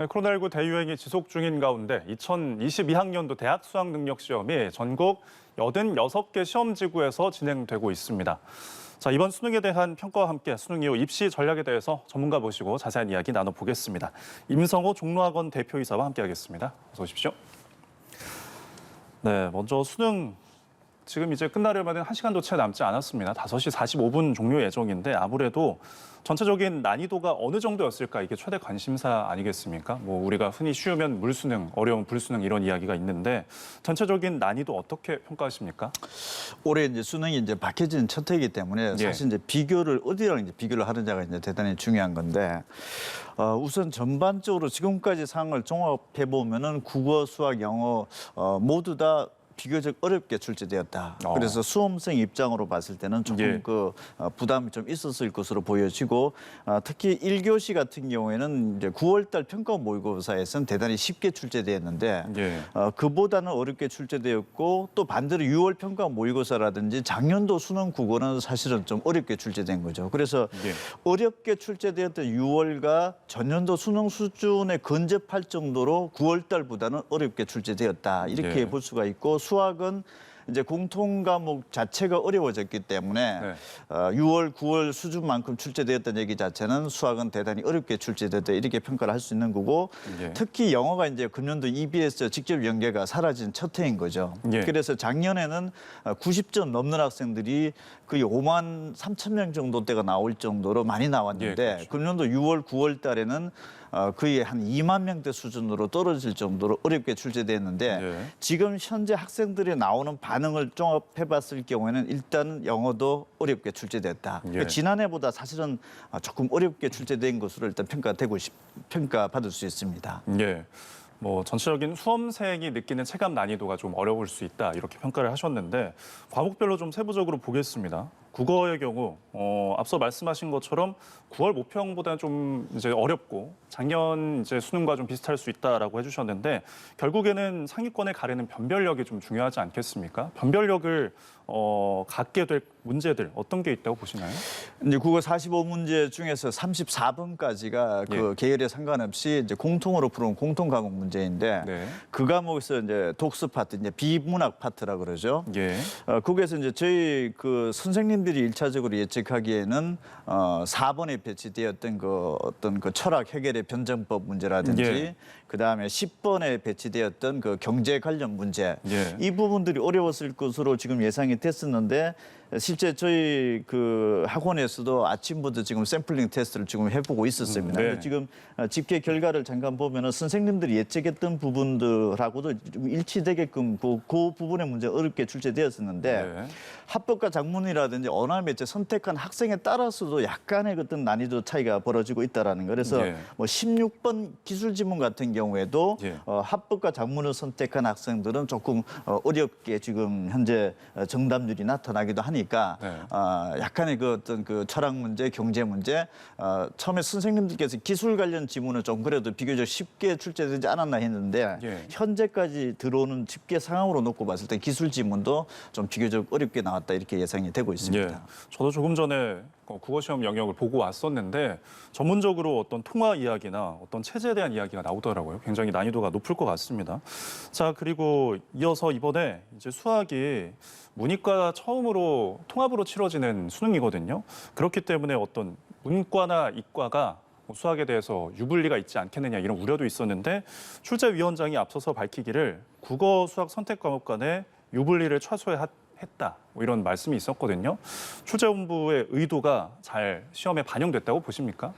코로나19 대유행이 지속 중인 가운데 2022학년도 대학 수학능력시험이 전국 86개 시험지구에서 진행되고 있습니다. 자, 이번 수능에 대한 평가와 함께 수능 이후 입시 전략에 대해서 전문가 모시고 자세한 이야기 나눠보겠습니다. 임성호 종로학원 대표이사와 함께하겠습니다. 어서 오십시오. 네, 먼저 수능 지금 이제 끝나려면 1시간도 채 남지 않았습니다. 5시 45분 종료 예정인데 아무래도 전체적인 난이도가 어느 정도였을까 이게 최대 관심사 아니겠습니까? 뭐 우리가 흔히 쉬우면 물수능, 어려운 불수능 이런 이야기가 있는데 전체적인 난이도 어떻게 평가하십니까? 올해 이제 수능이 이제 박해진 첫 해이기 때문에 사실 이제 비교를 어디랑 이제 비교를 하느냐가 이제 대단히 중요한 건데 우선 전반적으로 지금까지 상황을 종합해 보면은 국어, 수학, 영어 모두 다 비교적 어렵게 출제되었다. 그래서 수험생 입장으로 봤을 때는 조금 부담이 좀 있었을 것으로 보여지고 특히 1교시 같은 경우에는 이제 9월달 평가 모의고사에서는 대단히 쉽게 출제되었는데 그보다는 어렵게 출제되었고 또 반대로 6월 평가 모의고사라든지 작년도 수능 국어는 사실은 좀 어렵게 출제된 거죠. 그래서 어렵게 출제되었던 6월과 전년도 수능 수준에 근접할 정도로 9월달보다는 어렵게 출제되었다. 이렇게 볼 수가 있고 수학은 이제 공통 과목 자체가 어려워졌기 때문에 6월, 9월 수준만큼 출제되었던 얘기 자체는 수학은 대단히 어렵게 출제됐다 이렇게 평가를 할 수 있는 거고 특히 영어가 이제 금년도 EBS 직접 연계가 사라진 첫 해인 거죠. 그래서 작년에는 90점 넘는 학생들이 거의 5만 3천 명 정도대가 나올 정도로 많이 나왔는데 금년도 6월, 9월 달에는 거의 한 2만 명대 수준으로 떨어질 정도로 어렵게 출제됐는데 지금 현재 학생들이 나오는 반응을 종합해봤을 경우에는 일단 영어도 어렵게 출제됐다. 그러니까 지난해보다 사실은 조금 어렵게 출제된 것으로 일단 평가받을 수 있습니다. 뭐 전체적인 수험생이 느끼는 체감 난이도가 좀 어려울 수 있다 이렇게 평가를 하셨는데 과목별로 좀 세부적으로 보겠습니다. 국어의 경우 앞서 말씀하신 것처럼 9월 모평보다는 좀 이제 어렵고 작년 이제 수능과 좀 비슷할 수 있다라고 해주셨는데 결국에는 상위권에 가르는 변별력이 좀 중요하지 않겠습니까? 변별력을 갖게 될 문제들 어떤 게 있다고 보시나요? 이제 국어 45문제 중에서 34번까지가 그 계열에 상관없이 이제 공통으로 풀어온 공통 과목 문제인데 그 과목에서 이제 독서 파트, 이제 비문학 파트라고 그러죠. 거기에서 이제 저희 그 선생님들이 일차적으로 예측하기에는 4번에 배치되었던 그 어떤 그 철학 해결의 변정법 문제라든지 그다음에 10번에 배치되었던 그 경제 관련 문제 이 부분들이 어려웠을 것으로 지금 예상이 됐었는데 실제 저희 그 학원에서도 아침부터 지금 샘플링 테스트를 지금 해보고 있었습니다. 근데 지금 집계 결과를 잠깐 보면은 선생님들이 예측했던 부분들하고도 좀 일치되게끔 그 부분의 문제 어렵게 출제되었었는데 합법과 작문이라든지 언어 매체 선택한 학생에 따라서도 약간의 어떤 난이도 차이가 벌어지고 있다라는 거. 그래서 뭐 16번 기술 지문 같은 경우에도 합법과 작문을 선택한 학생들은 조금 어렵게 지금 현재 정답률이 나타나기도 하니까 약간의 그 어떤 그 철학 문제, 경제 문제 처음에 선생님들께서 기술 관련 지문은 좀 그래도 비교적 쉽게 출제되지 않았나 했는데 현재까지 들어오는 집계 상황으로 놓고 봤을 때 기술 지문도 좀 비교적 어렵게 나왔다 이렇게 예상이 되고 있습니다. 저도 조금 전에 국어시험 영역을 보고 왔었는데 전문적으로 어떤 통화 이야기나 어떤 체제에 대한 이야기가 나오더라고요. 굉장히 난이도가 높을 것 같습니다. 자, 그리고 이어서 이번에 이제 수학이 문이과 처음으로 통합으로 치러지는 수능이거든요. 그렇기 때문에 어떤 문과나 이과가 수학에 대해서 유불리가 있지 않겠느냐 이런 우려도 있었는데 출제위원장이 앞서서 밝히기를 국어, 수학 선택 과목 간의 유불리를 최소화했다. 뭐 이런 말씀이 있었거든요. 출제본부의 의도가 잘 시험에 반영됐다고 보십니까?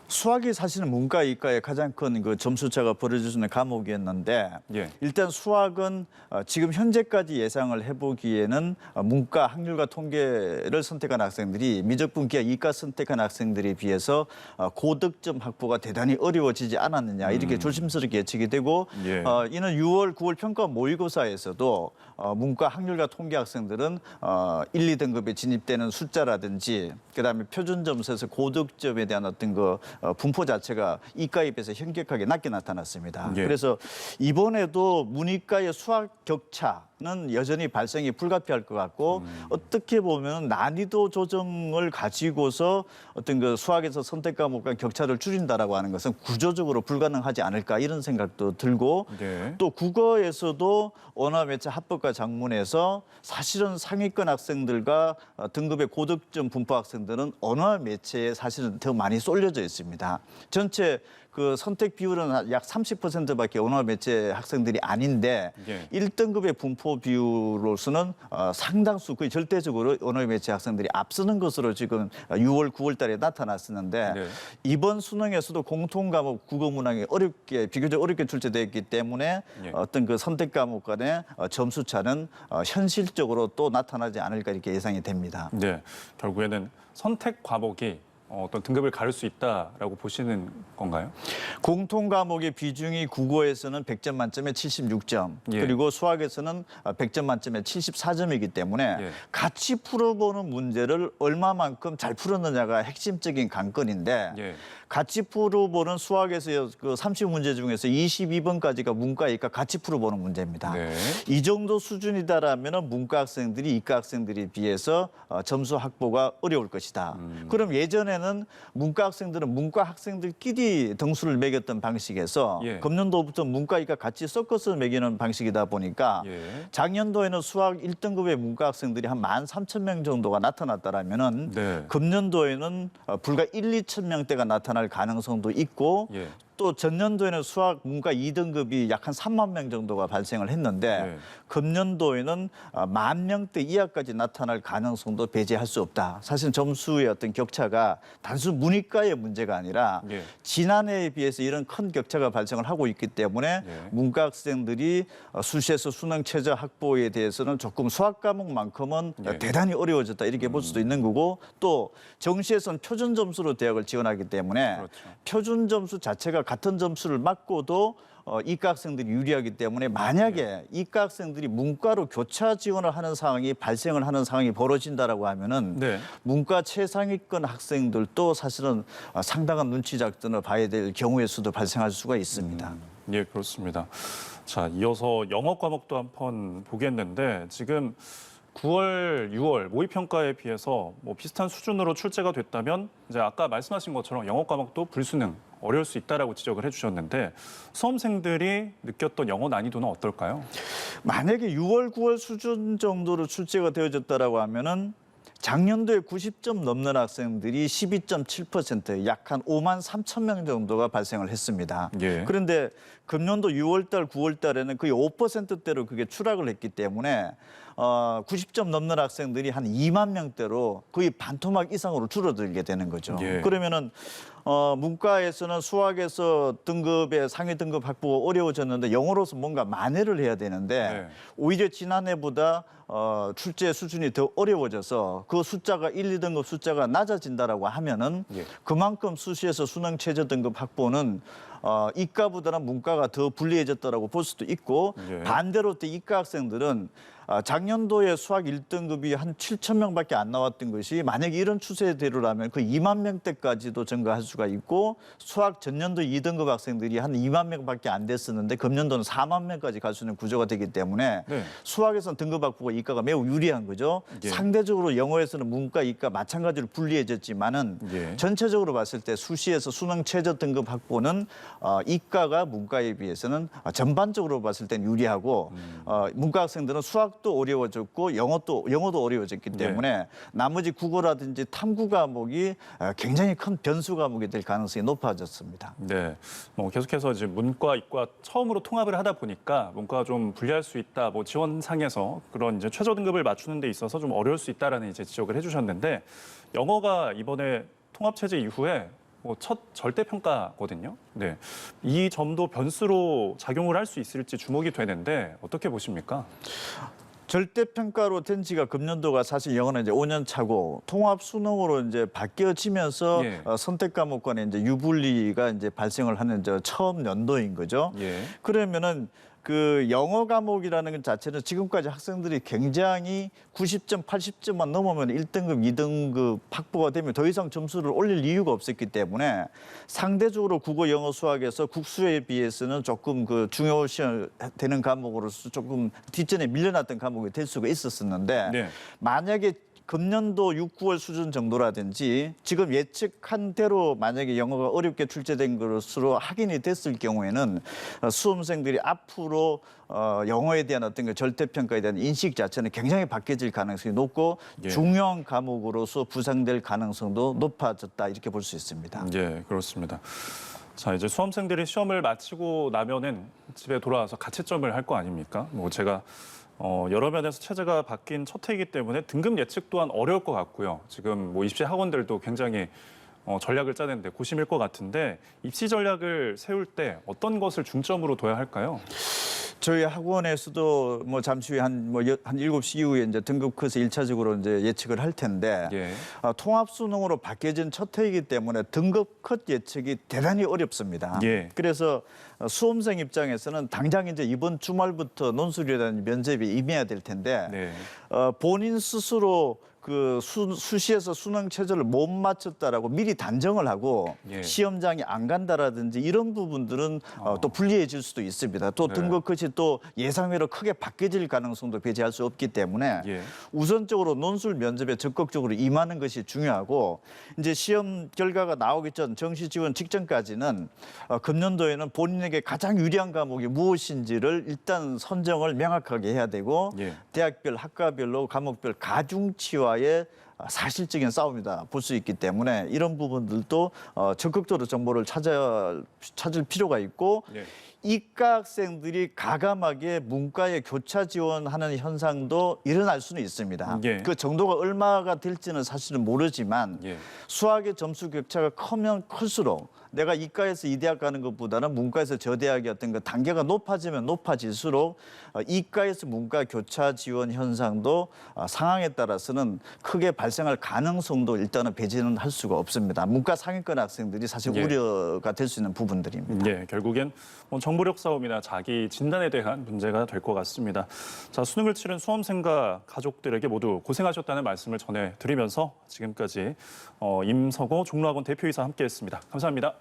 수학이 사실은 문과, 이과의 가장 큰 그 점수 차가 벌어질 수 있는 과목이었는데 일단 수학은 지금 현재까지 예상을 해보기에는 문과, 학률과 통계를 선택한 학생들이 미적분기와 이과 선택한 학생들에 비해서 고득점 확보가 대단히 어려워지지 않았느냐 이렇게 조심스럽게 예측이 되고 이는 6월, 9월 평가 모의고사에서도 문과, 학률과 통계 학생들은 1, 2등급에 진입되는 숫자라든지 그다음에 표준 점수에서 고득점에 대한 어떤 그 분포 자체가 이과에 비해서 현격하게 낮게 나타났습니다. 예. 그래서 이번에도 문이과의 수학 격차는 여전히 발생이 불가피할 것 같고 어떻게 보면 난이도 조정을 가지고서 어떤 그 수학에서 선택 과목과 격차를 줄인다라고 하는 것은 구조적으로 불가능하지 않을까 이런 생각도 들고 네. 또 국어에서도 언어매체 합법과 작문에서 사실은 상위권 학생들과 등급의 고득점 분포 학생들은 언어매체에 사실은 더 많이 쏠려져 있습니다. 전체 그 선택 비율은 약 30%밖에 언어매체 학생들이 아닌데 예. 1등급의 분포 비율로서는 상당수 거의 절대적으로 언어매체 학생들이 앞서는 것으로 지금 6월, 9월 달에 나타났었는데 네. 이번 수능에서도 공통 과목 국어 문항이 비교적 어렵게 출제되었기 때문에 예. 어떤 그 선택 과목 간의 점수 차는 현실적으로 또 나타나지 않을까 이렇게 예상이 됩니다. 네. 결국에는 선택 과목이 어떤 등급을 가를 수 있다라고 보시는 건가요? 공통 과목의 비중이 국어에서는 100점 만점에 76점, 예. 그리고 수학에서는 100점 만점에 74점이기 때문에 예. 같이 풀어보는 문제를 얼마만큼 잘 풀었느냐가 핵심적인 관건인데 예. 같이 풀어보는 수학에서 그 30문제 중에서 22번까지가 문과, 이과 같이 풀어보는 문제입니다. 네. 이 정도 수준이다라면 문과 학생들이 이과 학생들에 비해서 점수 확보가 어려울 것이다. 그럼 예전에는 문과 학생들은 문과 학생들끼리 등수를 매겼던 방식에서 예. 금년도부터 문과, 이과 같이 섞어서 매기는 방식이다 보니까 예. 작년도에는 수학 1등급의 문과 학생들이 한 13,000명 정도가 나타났다라면은 네. 금년도에는 불과 1-2천 명대가 나타날 가능성도 있고 예. 또 전년도에는 수학 문과 2등급이 약 한 3만 명 정도가 발생을 했는데 네. 금년도에는 10,000명대 이하까지 나타날 가능성도 배제할 수 없다. 사실 점수의 어떤 격차가 단순 문이과의 문제가 아니라 예. 지난해에 비해서 이런 큰 격차가 발생을 하고 있기 때문에 예. 문과 학생들이 수시에서 수능 최저 확보에 대해서는 조금 수학 과목만큼은 예. 대단히 어려워졌다 이렇게 볼 수도 있는 거고 또 정시에서는 표준 점수로 대학을 지원하기 때문에 그렇죠. 표준 점수 자체가 같은 점수를 맞고도 이과 학생들이 유리하기 때문에 만약에 이과 학생들이 문과로 교차 지원을 하는 상황이 발생을 하는 상황이 벌어진다라고 하면은 네. 문과 최상위권 학생들도 사실은 상당한 눈치 작전을 봐야 될 경우의 수도 발생할 수가 있습니다. 예, 그렇습니다. 자, 이어서 영어 과목도 한번 보겠는데 지금 9월, 6월 모의평가에 비해서 뭐 비슷한 수준으로 출제가 됐다면 이제 아까 말씀하신 것처럼 영어 과목도 불수능 어려울 수 있다라고 지적을 해주셨는데 수험생들이 느꼈던 영어 난이도는 어떨까요? 만약에 6월, 9월 수준 정도로 출제가 되어졌다라고 하면은 작년도에 90점 넘는 학생들이 12.7%, 약 한 53,000명 정도가 발생을 했습니다. 예. 그런데 금년도 6월 달, 9월 달에는 거의 5%대로 그게 추락을 했기 때문에 90점 넘는 학생들이 한 2만 명대로 거의 반토막 이상으로 줄어들게 되는 거죠. 예. 그러면은 문과에서는 수학에서 등급의 상위 등급 확보가 어려워졌는데 영어로서 뭔가 만회를 해야 되는데 네. 오히려 지난해보다 출제 수준이 더 어려워져서 그 숫자가 1, 2등급 숫자가 낮아진다라고 하면은 예. 그만큼 수시에서 수능 최저 등급 확보는 이과보다는 문과가 더 불리해졌다라고 볼 수도 있고 예. 반대로 또 이과 학생들은 작년도에 수학 1등급이 한 7,000명밖에 안 나왔던 것이 만약에 이런 추세대로라면 그 2만 명대까지도 증가할 수가 있고 수학 전년도 2등급 학생들이 한 2만 명밖에 안 됐었는데 금년도는 4만 명까지 갈 수 있는 구조가 되기 때문에 네. 수학에서는 등급 확보가 이과가 매우 유리한 거죠. 예. 상대적으로 영어에서는 문과, 이과 마찬가지로 불리해졌지만은 예. 전체적으로 봤을 때 수시에서 수능 최저 등급 확보는 이과가 문과에 비해서는 전반적으로 봤을 땐 유리하고 문과 학생들은 수학도 어려워졌고 영어도 어려워졌기 때문에 나머지 국어라든지 탐구 과목이 굉장히 큰 변수 과목이 될 가능성이 높아졌습니다. 네, 뭐 계속해서 이제 문과, 이과 처음으로 통합을 하다 보니까 문과가 좀 불리할 수 있다. 뭐 지원상에서 그런 이제 최저 등급을 맞추는 데 있어서 좀 어려울 수 있다라는 이제 지적을 해주셨는데 영어가 이번에 통합 체제 이후에 뭐 첫 절대 평가거든요. 네, 이 점도 변수로 작용을 할 수 있을지 주목이 되는데 어떻게 보십니까? 절대 평가로 된 지가 금년도가 사실 영어는 이제 5년 차고 통합 수능으로 이제 바뀌어지면서 예. 선택 과목 간의 이제 유불리가 이제 발생을 하는 처음 연도인 거죠. 예. 그러면은 그 영어 과목이라는 것 자체는 지금까지 학생들이 굉장히 90점, 80점만 넘으면 1등급, 2등급 확보가 되면 더 이상 점수를 올릴 이유가 없었기 때문에 상대적으로 국어, 영어, 수학에서 국수에 비해서는 조금 그 중요시 되는 과목으로서 조금 뒷전에 밀려났던 과목이 될 수가 있었었는데 네. 만약에 금년도 6, 9월 수준 정도라든지 지금 예측한 대로 만약에 영어가 어렵게 출제된 것으로 확인이 됐을 경우에는 수험생들이 앞으로 영어에 대한 어떤 그 절대평가에 대한 인식 자체는 굉장히 바뀌어질 가능성이 높고 예. 중요한 과목으로서 부상될 가능성도 높아졌다 이렇게 볼 수 있습니다. 예, 그렇습니다. 자, 이제 수험생들이 시험을 마치고 나면은 집에 돌아와서 가채점을 할 거 아닙니까? 뭐 제가 여러 면에서 체제가 바뀐 첫 해이기 때문에 등급 예측 또한 어려울 것 같고요. 지금 뭐 입시 학원들도 굉장히 전략을 짜는데 고심일 것 같은데 입시 전략을 세울 때 어떤 것을 중점으로 둬야 할까요? 저희 학원에서도 뭐 잠시 후에 한 7시 이후에 이제 등급 커서 1차적으로 이제 예측을 할 텐데 예. 통합 수능으로 바뀌어진 첫 해이기 때문에 등급 컷 예측이 대단히 어렵습니다. 예. 그래서 수험생 입장에서는 당장 이제 이번 주말부터 논술이라는 면접에 임해야 될 텐데 네. 본인 스스로 그 수시에서 수능 체제를 못 맞췄다라고 미리 단정을 하고 예. 시험장에 안 간다라든지 이런 부분들은 또 불리해질 수도 있습니다. 또 네. 등급 끝이 또 예상외로 크게 바뀌어질 가능성도 배제할 수 없기 때문에 예. 우선적으로 논술 면접에 적극적으로 임하는 것이 중요하고 이제 시험 결과가 나오기 전 정시 지원 직전까지는 금년도에는 본인에게 가장 유리한 과목이 무엇인지를 일단 선정을 명확하게 해야 되고 예. 대학별 학과별로 과목별 가중치와의 사실적인 싸움이다 볼 수 있기 때문에 이런 부분들도 적극적으로 정보를 찾을 필요가 있고 예. 이과 학생들이 가감하게 문과에 교차 지원하는 현상도 일어날 수는 있습니다. 예. 그 정도가 얼마가 될지는 사실은 모르지만 예. 수학의 점수 격차가 크면 클수록 내가 이과에서 이 대학 가는 것보다는 문과에서 저 대학의 어떤 그 단계가 높아지면 높아질수록 이과에서 문과 교차 지원 현상도 상황에 따라서는 크게 발생할 가능성도 일단은 배제는 할 수가 없습니다. 문과 상위권 학생들이 사실 예. 우려가 될 수 있는 부분들입니다. 예, 결국엔 정보력 싸움이나 자기 진단에 대한 문제가 될 것 같습니다. 자, 수능을 치른 수험생과 가족들에게 모두 고생하셨다는 말씀을 전해드리면서 지금까지 임석호 종로학원 대표이사 함께했습니다. 감사합니다.